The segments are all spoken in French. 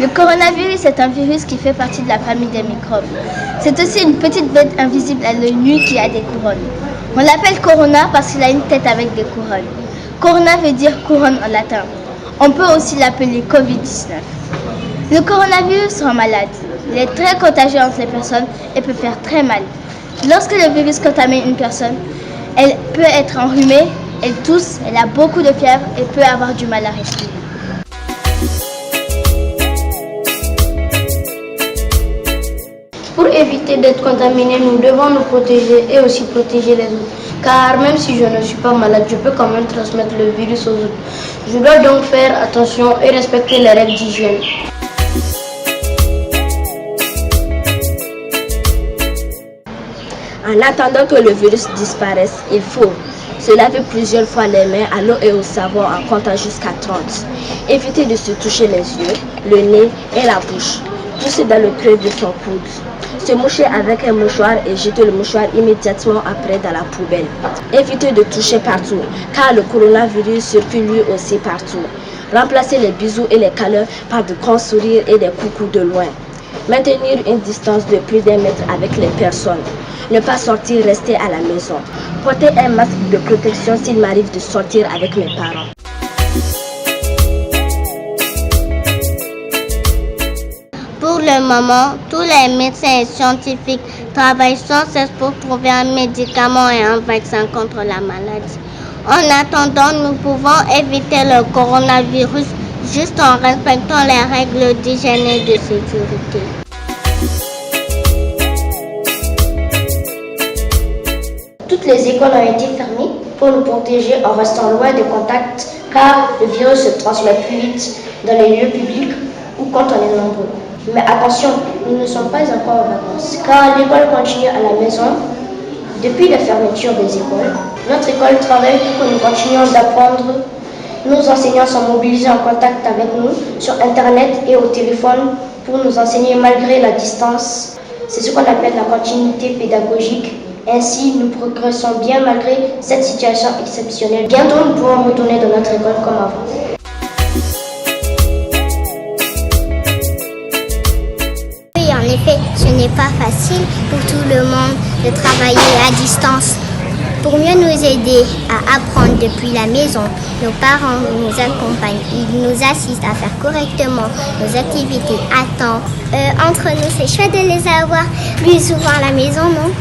Le coronavirus est un virus qui fait partie de la famille des microbes. C'est aussi une petite bête invisible à l'œil nu qui a des couronnes. On l'appelle corona parce qu'il a une tête avec des couronnes. Corona veut dire couronne en latin. On peut aussi l'appeler Covid-19. Le coronavirus rend malade. Il est très contagieux entre les personnes et peut faire très mal. Lorsque le virus contamine une personne, elle peut être enrhumée, elle tousse, elle a beaucoup de fièvre et peut avoir du mal à respirer. Pour éviter d'être contaminés, nous devons nous protéger et aussi protéger les autres. Car même si je ne suis pas malade, je peux quand même transmettre le virus aux autres. Je dois donc faire attention et respecter les règles d'hygiène. En attendant que le virus disparaisse, il faut se laver plusieurs fois les mains à l'eau et au savon en comptant jusqu'à 30. Éviter de se toucher les yeux, le nez et la bouche. Tousser dans le creux de son coude. Se moucher avec un mouchoir et jeter le mouchoir immédiatement après dans la poubelle. Éviter de toucher partout, car le coronavirus circule lui aussi partout. Remplacer les bisous et les câlins par de grands sourires et des coucous de loin. Maintenir une distance de plus d'1 mètre avec les personnes. Ne pas sortir, rester à la maison. Porter un masque de protection s'il m'arrive de sortir avec mes parents. Pour le moment, tous les médecins et scientifiques travaillent sans cesse pour trouver un médicament et un vaccin contre la maladie. En attendant, nous pouvons éviter le coronavirus juste en respectant les règles d'hygiène et de sécurité. Toutes les écoles ont été fermées pour nous protéger en restant loin des contacts car le virus se transmet plus vite dans les lieux publics ou quand on est nombreux. Mais attention, nous ne sommes pas encore en vacances car l'école continue à la maison depuis la fermeture des écoles. Notre école travaille pour que nous continuions d'apprendre. Nos enseignants sont mobilisés en contact avec nous sur Internet et au téléphone pour nous enseigner malgré la distance. C'est ce qu'on appelle la continuité pédagogique. Ainsi, nous progressons bien malgré cette situation exceptionnelle. Bientôt, nous pourrons retourner dans notre école comme avant. Oui, en effet, ce n'est pas facile pour tout le monde de travailler à distance. Pour mieux nous aider à apprendre depuis la maison, nos parents nous accompagnent, ils nous assistent à faire correctement nos activités à temps. Entre nous, c'est chouette de les avoir plus souvent à la maison, non ?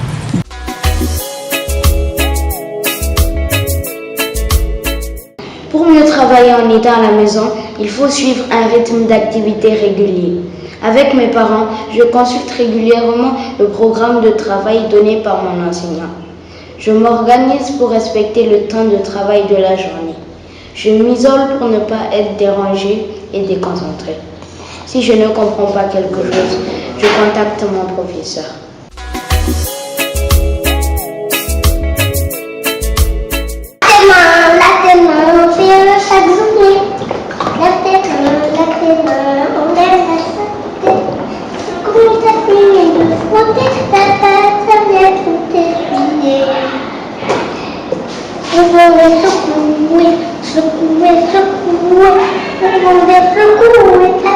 Pour mieux travailler en étant à la maison, il faut suivre un rythme d'activité régulier. Avec mes parents, je consulte régulièrement le programme de travail donné par mon enseignant. Je m'organise pour respecter le temps de travail de la journée. Je m'isole pour ne pas être dérangé et déconcentré. Si je ne comprends pas quelque chose, je contacte mon professeur. Chaque journée, on laisse comme ça finit de frotter, ça vient tout terminer. On va secouer,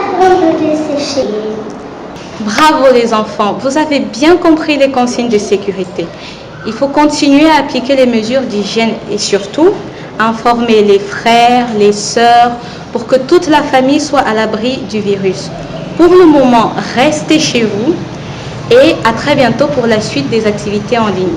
avant de dessécher. Bravo les enfants, vous avez bien compris les consignes de sécurité. Il faut continuer à appliquer les mesures d'hygiène et surtout informer les frères, les sœurs pour que toute la famille soit à l'abri du virus. Pour le moment, restez chez vous et à très bientôt pour la suite des activités en ligne.